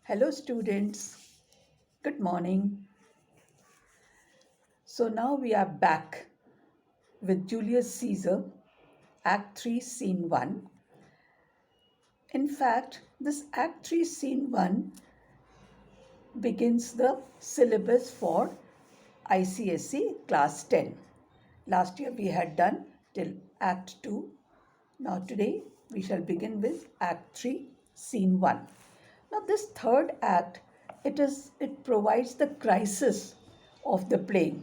Hello, students. Good morning. So now we are back with Julius Caesar, Act 3, Scene 1. In fact, this Act 3, Scene 1 begins the syllabus for ICSE Class 10. Last year we had done till Act 2. Now today we shall begin with Act 3, Scene 1. Now this third act, it provides the crisis of the play.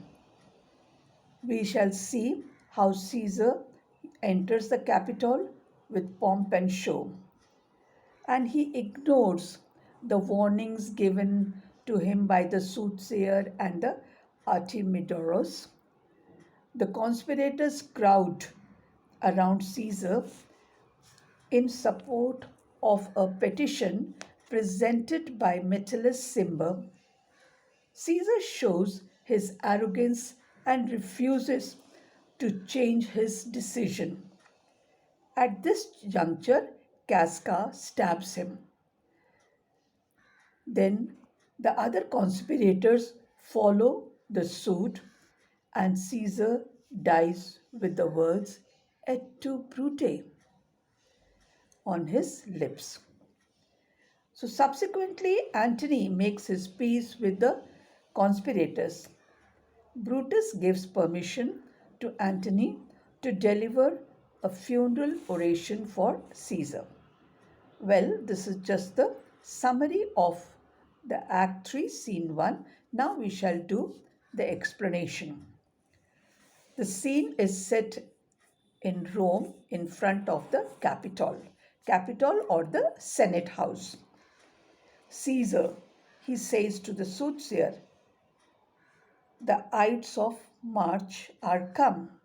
We shall see how Caesar enters the Capitol with pomp and show, and he ignores the warnings given to him by the soothsayer and the Artemidoros. The conspirators crowd around Caesar in support of a petition presented by Metellus Cimber. Caesar shows his arrogance and refuses to change his decision. At this juncture, Casca stabs him. Then the other conspirators follow the suit, and Caesar dies with the words "Et tu, Brute" on his lips. So subsequently, Antony makes his peace with the conspirators. Brutus gives permission to Antony to deliver a funeral oration for Caesar. Well, this is just the summary of the Act 3, Scene 1. Now we shall do the explanation. The scene is set in Rome in front of the Capitol or the Senate House. Caesar, he says to the soothsayer, "The Ides of March are come."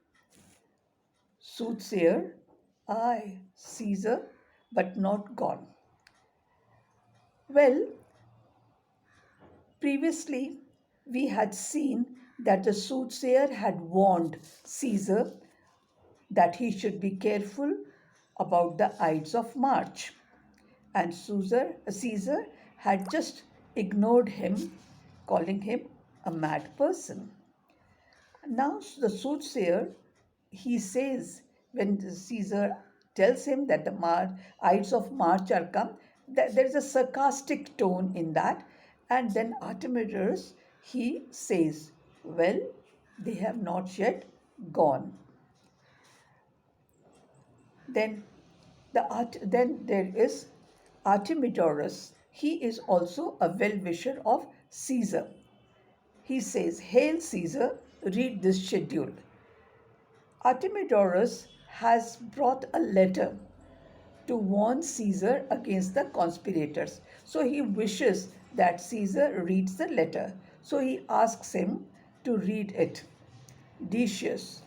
Soothsayer, "Aye, Caesar, but not gone." Well, previously we had seen that the soothsayer had warned Caesar that he should be careful about the Ides of March. And Caesar had just ignored him, calling him a mad person. Now the soothsayer, he says, when Caesar tells him that the Ides of March are come, that there is a sarcastic tone in that. And then Artemidoros, he says, well, they have not yet gone. Then there is Artemidoros. He is also a well-wisher of Caesar. He says, "Hail Caesar, read this schedule." Artemidoros has brought a letter to warn Caesar against the conspirators. So he wishes that Caesar reads the letter. So he asks him to read it. Decius,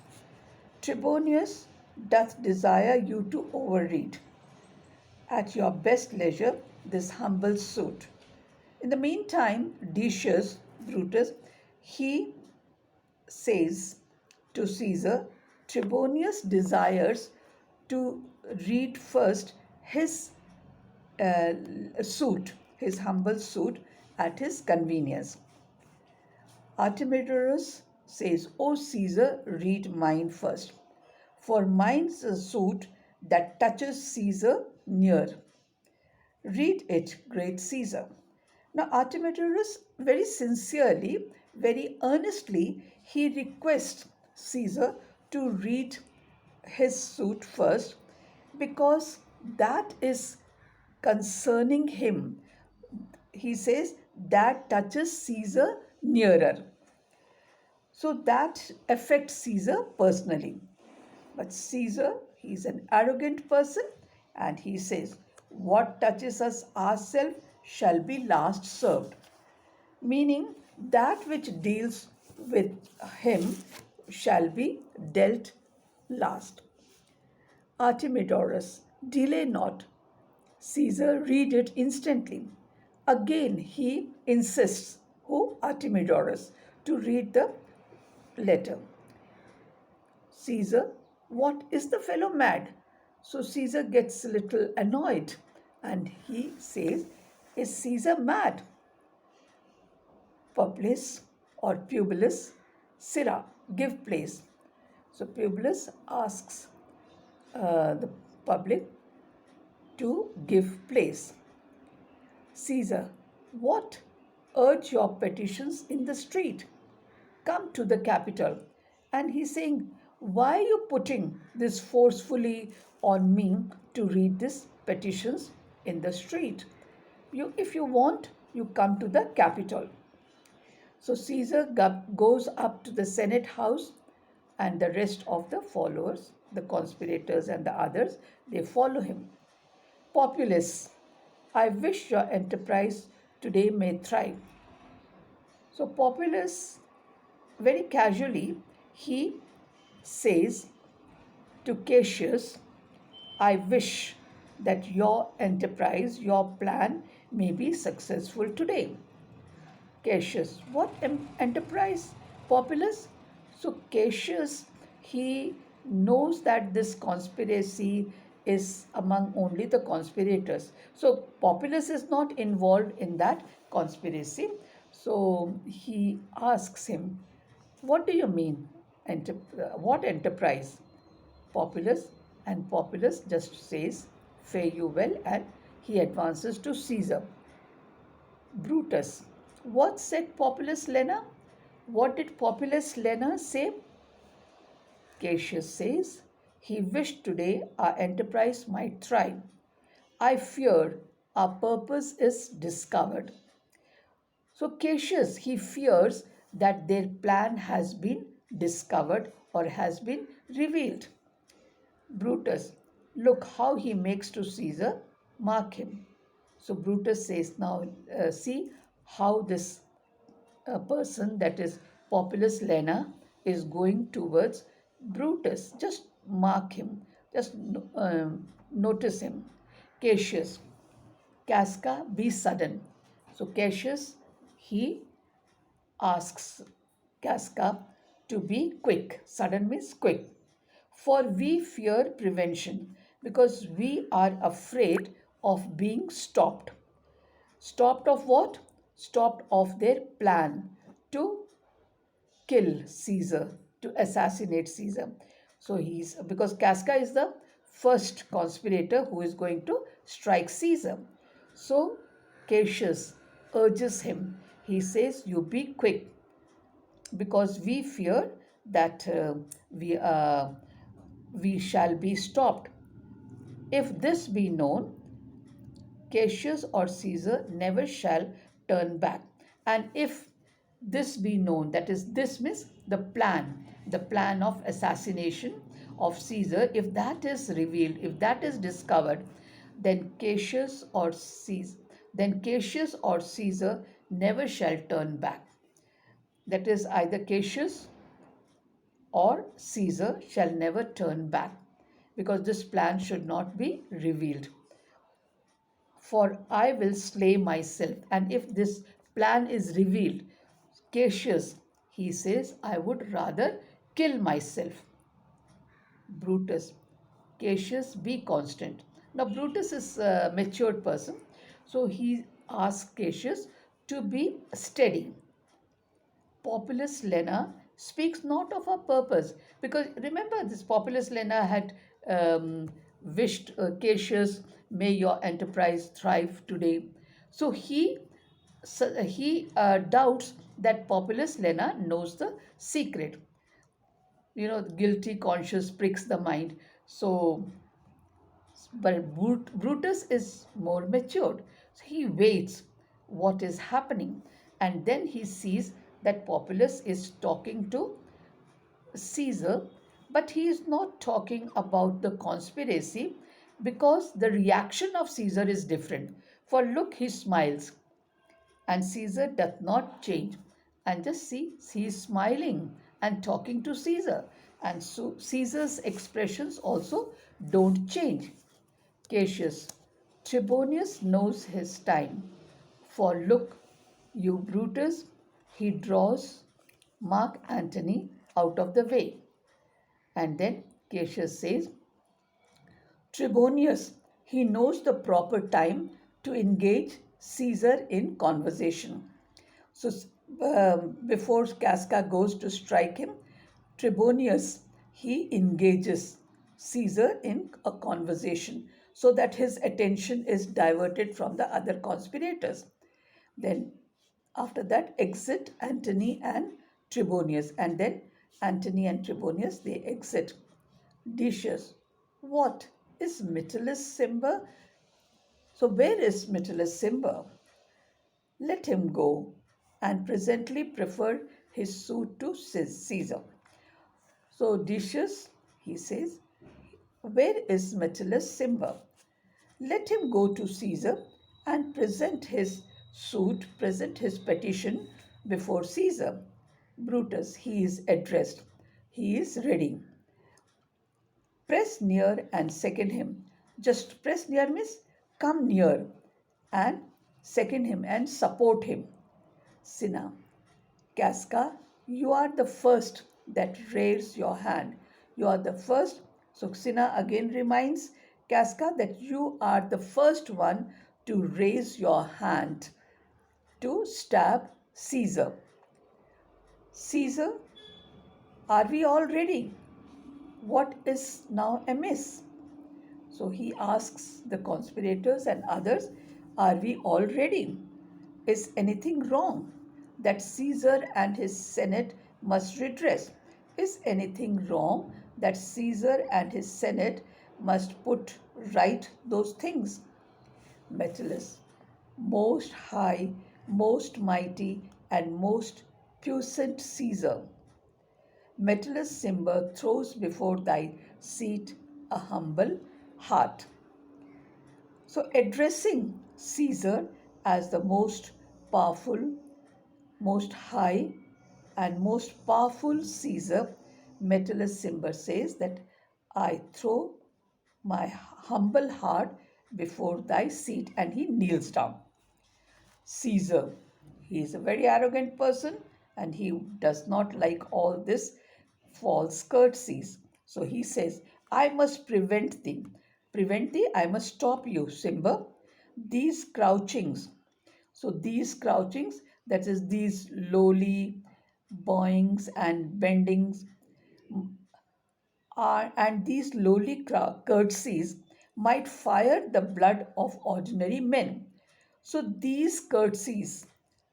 Trebonius doth desire you to overread at your best leisure this humble suit. In the meantime, Decius, Brutus, he says to Caesar, Trebonius desires to read first his suit, his humble suit, at his convenience. Artemidoros says, "O Caesar, read mine first, for mine's a suit that touches Caesar near. Read it, great Caesar." Now Artemidoros very sincerely, very earnestly, he requests Caesar to read his suit first, because that is concerning him. He says that touches Caesar nearer. So that affects Caesar personally. But Caesar, he is an arrogant person, and he says, "What touches us ourselves shall be last served." Meaning that which deals with him shall be dealt last. Artemidoros, delay not. Caesar, read it instantly. Again he insists, who? Artemidoros, to read the letter. Caesar, what, is the fellow mad? So Caesar gets a little annoyed and he says, Is Caesar mad? Publius or Publius, Sirrah, give place. So Publius asks the public to give place. Caesar, what? Urge your petitions in the street. Come to the capital. And he's saying, why are you putting this forcefully on me to read these petitions in the street? If you want, you come to the capital. So Caesar goes up to the Senate house, and the rest of the followers, the conspirators and the others, they follow him. Populace, I wish your enterprise today may thrive. So Populace, very casually, he says to Cassius, I wish that your enterprise, your plan may be successful today. Cassius, what enterprise? Populus? So Cassius, he knows that this conspiracy is among only the conspirators. So Populus is not involved in that conspiracy. So he asks him, what do you mean? What enterprise? Populus, and Populus just says, fare you well, and he advances to Caesar. Brutus. What said Populus Lena? What did Populus Lena say? Cassius says, he wished today our enterprise might thrive. I fear our purpose is discovered. So Cassius, he fears that their plan has been discovered or has been revealed. Brutus, look how he makes to Caesar, mark him. So Brutus says, now see how this person, that is Populus Lena, is going towards Brutus. Just mark him, just notice him. Cassius, Casca, be sudden. So Cassius, he asks Casca to be quick. Sudden means quick. For we fear prevention, because we are afraid of being stopped. Stopped of what? Stopped of their plan to kill Caesar, to assassinate Caesar. So he's, because Casca is the first conspirator who is going to strike Caesar. So Cassius urges him. He says, you be quick, because we fear that we shall be stopped. If this be known, Cassius or Caesar never shall turn back. And if this be known, that is, this means the plan of assassination of Caesar, if that is revealed, if that is discovered, then Cassius or Caesar never shall turn back. That is, either Cassius or Caesar shall never turn back, because this plan should not be revealed. For I will slay myself. And if this plan is revealed, Cassius, he says, I would rather kill myself. Brutus, Cassius, be constant. Now, Brutus is a matured person, so he asks Cassius to be steady. Populus Lena speaks not of a purpose, because remember, this Populus Lena had wished Cassius, may your enterprise thrive today. So he doubts that Populus Lena knows the secret. Guilty conscience pricks the mind. So, but Brutus is more matured. So he waits what is happening, and then he sees that Populus is talking to Caesar, but he is not talking about the conspiracy, because the reaction of Caesar is different. For look, he smiles, and Caesar doth not change. And just see, he is smiling and talking to Caesar, and so Caesar's expressions also don't change. Cassius, Trebonius knows his time. For look, you Brutus, he draws Mark Antony out of the way. And then Cassius says, Trebonius, he knows the proper time to engage Caesar in conversation. So before Casca goes to strike him, Trebonius, he engages Caesar in a conversation so that his attention is diverted from the other conspirators. Then after that exit Antony and Trebonius, and then Antony and Trebonius they exit. Decius, what is Metellus Cimber? So where is Metellus Cimber? Let him go, and presently prefer his suit to Caesar. So Decius, he says, where is Metellus Cimber? Let him go to Caesar and present his petition before Caesar. Brutus, he is addressed. He is ready. Press near and second him. Just press near means come near and second him and support him. Cinna, Casca, you are the first that raise your hand. You are the first. So Cinna again reminds Casca that you are the first one to raise your hand to stab Caesar. Caesar, are we all ready? What is now amiss? So he asks the conspirators and others, are we all ready? Is anything wrong that Caesar and his Senate must redress? Is anything wrong that Caesar and his Senate must put right those things? Metellus, most high, most mighty, and most puissant Caesar, Metellus Cimber throws before thy seat a humble heart. So, addressing Caesar as the most powerful, most high, and most powerful Caesar, Metellus Cimber says that I throw my humble heart before thy seat, and he kneels down. Caesar, he is a very arrogant person and he does not like all this false courtesies. So he says, I must prevent thee. Prevent thee, I must stop you, Cimber. These crouchings, so these crouchings, that is, these lowly bowings and bendings are, and these lowly courtesies might fire the blood of ordinary men. So these courtesies,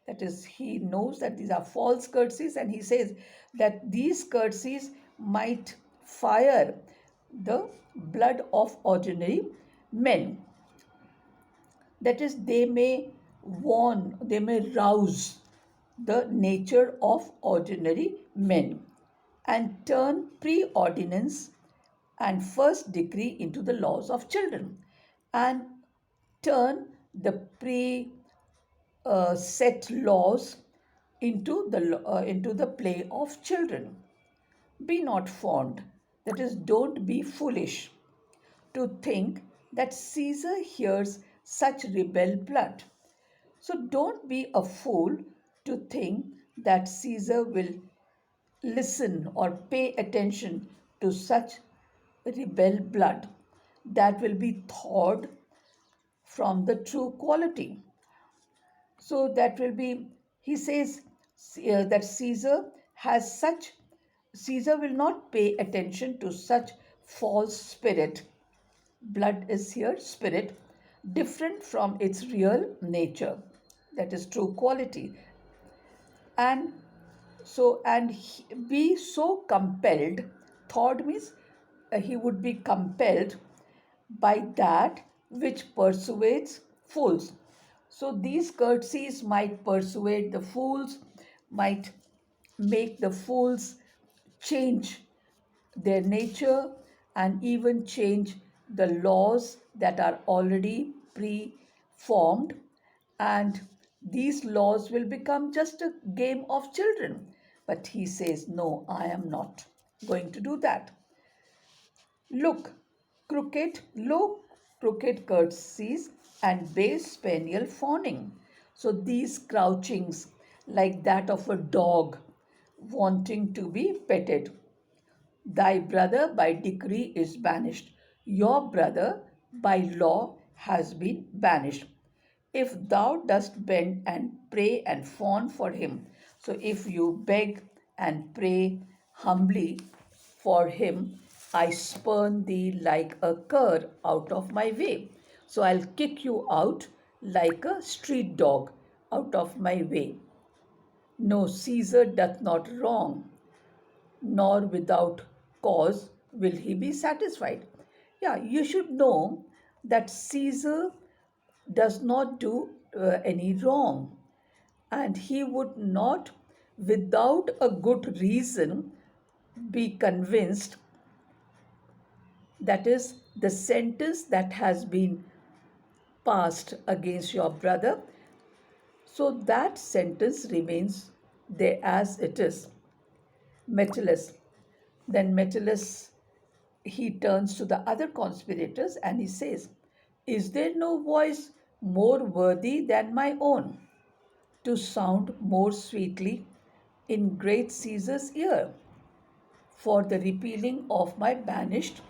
that is, he knows that these are false courtesies, and he says that these courtesies might fire the blood of ordinary men. That is, they may warn, they may rouse the nature of ordinary men and turn preordinance and first decree into the laws of children and turn the pre set laws into the play of children. Be not fond, that is, don't be foolish to think that Caesar hears such rebel blood. So don't be a fool to think that Caesar will listen or pay attention to such rebel blood that will be thawed from the true quality. So that will be, he says that Caesar will not pay attention to such false spirit. Blood is here spirit, different from its real nature, that is true quality. And so, and be so compelled, thought means he would be compelled by that which persuades fools. So these courtesies might persuade the fools, might make the fools change their nature and even change the laws that are already pre-formed, and these laws will become just a game of children. But he says, no, I am not going to do that. Look, crooked courtesies and base spaniel fawning. So these crouchings, like that of a dog wanting to be petted. Thy brother by decree is banished. Your brother by law has been banished. if thou dost bend and pray and fawn for him. So if you beg and pray humbly for him, I spurn thee like a cur out of my way. So I'll kick you out like a street dog out of my way. No, Caesar doth not wrong, nor without cause will he be satisfied. Yeah, you should know that Caesar does not do any wrong, and he would not, without a good reason, be convinced, that is, the sentence that has been passed against your brother, so that sentence remains there as it is. Metellus. Then Metellus, he turns to the other conspirators and he says, is there no voice more worthy than my own to sound more sweetly in great Caesar's ear for the repealing of my banished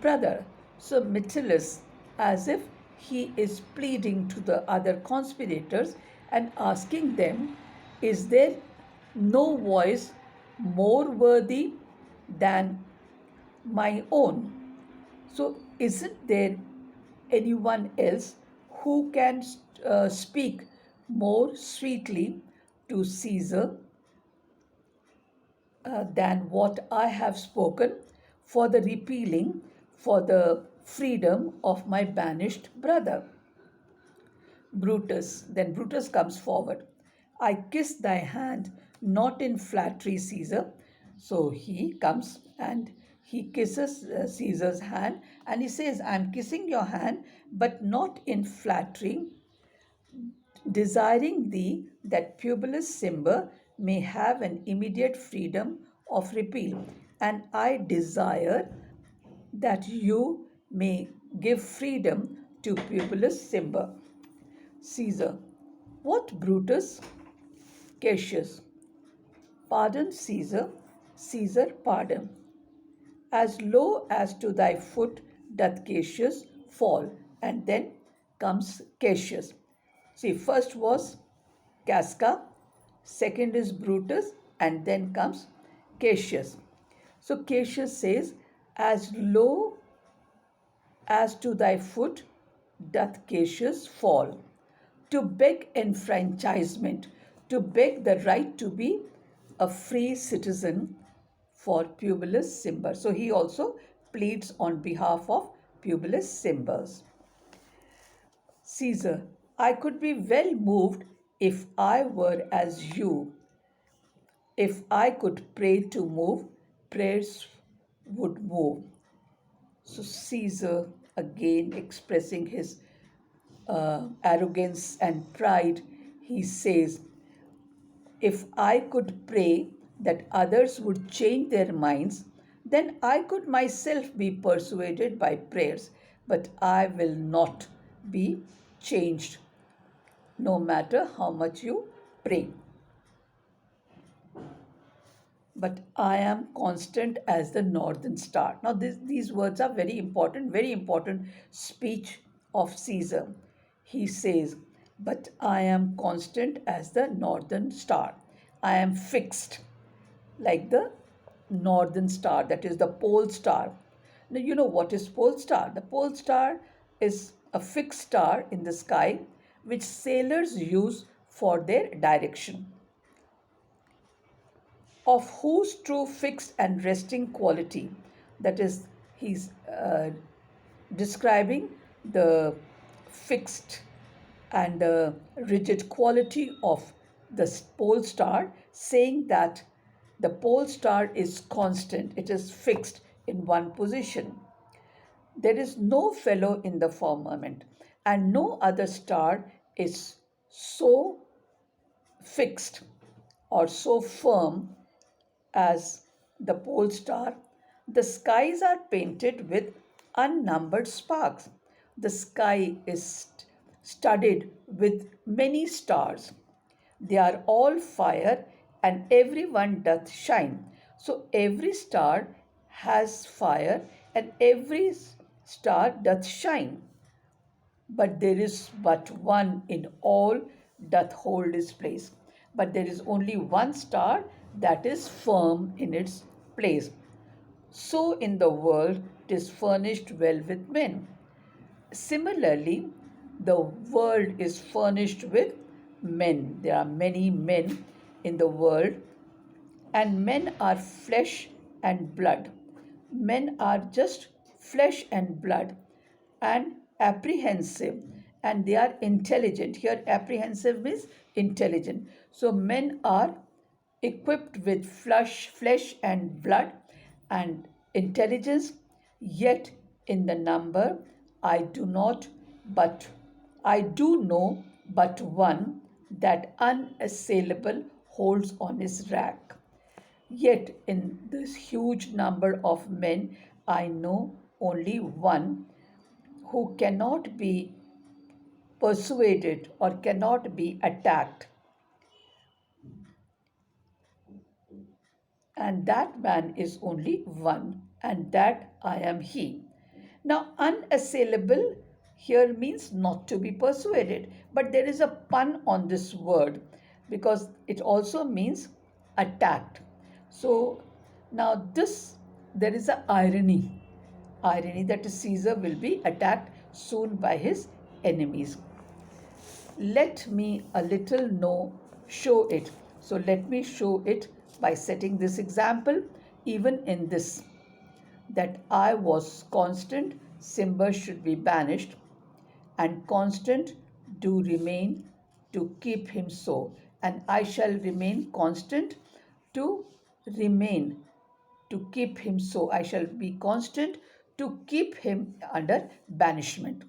brother? So Metellus, as if he is pleading to the other conspirators and asking them, is there no voice more worthy than my own? So, isn't there anyone else who can speak more sweetly to Caesar than what I have spoken for the repealing, for the freedom of my banished brother? Brutus. Then Brutus comes forward. I kiss thy hand, not in flattery, Caesar. So he comes and he kisses Caesar's hand and he says, I'm kissing your hand, but not in flattery, desiring thee that Publius Cimber may have an immediate freedom of repeal. And I desire that you may give freedom to Publius Cimber. Caesar. What, Brutus? Cassius. Pardon, Caesar. Caesar, pardon. As low as to thy foot doth Cassius fall. And then comes Cassius. See, first was Casca, second is Brutus, and then comes Cassius. So Cassius says, as low as to thy foot doth Cassius fall, to beg enfranchisement, to beg the right to be a free citizen for Publius Cimber. So he also pleads on behalf of Publius Cimbers. Caesar, I could be well moved if I were as you. If I could pray to move, prayers would move. So Caesar, again expressing his arrogance and pride, he says, if I could pray that others would change their minds, then I could myself be persuaded by prayers, but I will not be changed, no matter how much you pray. But I am constant as the northern star. Now, these words are very important speech of Caesar. He says, but I am constant as the northern star. I am fixed like the northern star, that is the pole star. Now, you know what is pole star? The pole star is a fixed star in the sky which sailors use for their direction, of whose true fixed and resting quality, that is, he's describing the fixed and rigid quality of the pole star, saying that the pole star is constant, it is fixed in one position. There is no fellow in the firmament, and no other star is so fixed or so firm as the pole star. The skies are painted with unnumbered sparks. The sky is studded with many stars. They are all fire, and every one doth shine. So every star has fire, and every star doth shine. but there is but one in all doth hold his place. But there is only one star that is firm in its place. So in the world 'tis furnished well with men. Similarly, the world is furnished with men. There are many men in the world, and men are flesh and blood. Men are just flesh and blood and apprehensive, and they are intelligent. Here, apprehensive means intelligent. So, men are equipped with flesh and blood and intelligence, yet in the number I do not, but I do know but one that unassailable holds on his rack. Yet in this huge number of men, I know only one who cannot be persuaded or cannot be attacked, and that man is only one, and that I am he. Now, unassailable here means not to be persuaded, but there is a pun on this word because it also means attacked. So, now this there is a irony that Caesar will be attacked soon by his enemies. Let me a little know, show it. So let me show it by setting this example, even in this, that I was constant, Simba should be banished, and constant do remain to keep him so, and I shall remain constant to remain to keep him so. I shall be constant to keep him under banishment.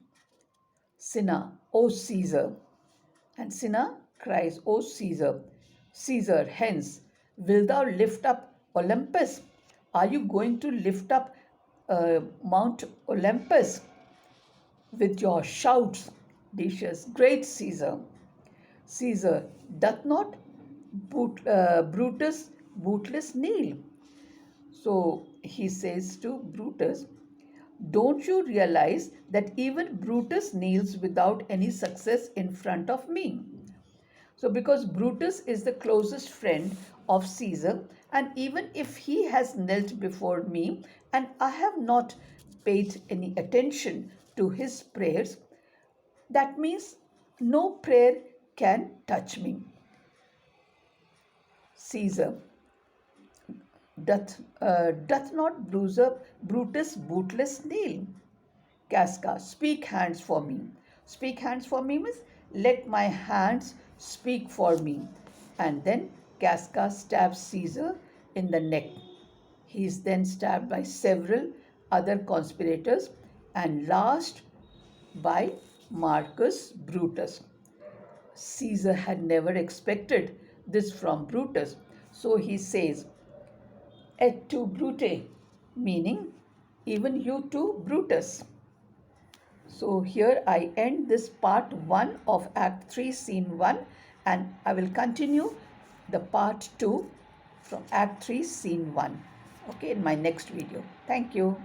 Cinna, O Caesar. And Cinna cries, O Caesar, Caesar, hence, wilt thou lift up Olympus? Are you going to lift up Mount Olympus with your shouts? Decius, great Caesar. Caesar, doth not Brutus bootless kneel? So he says to Brutus, don't you realize that even Brutus kneels without any success in front of me? So, because Brutus is the closest friend of Caesar, and even if he has knelt before me and I have not paid any attention to his prayers, that means no prayer can touch me. Caesar, doth not Brutus bootless kneel? Casca, speak hands for me. Speak hands for me means let my hands speak for me. And then Casca stabs Caesar in the neck. He is then stabbed by several other conspirators and last by Marcus Brutus. Caesar had never expected this from Brutus. So he says, et tu Brute, meaning even you too, Brutus. So here I end this part 1 of Act 3, Scene 1, and I will continue the part 2 from Act 3, Scene 1, okay, in my next video. Thank you.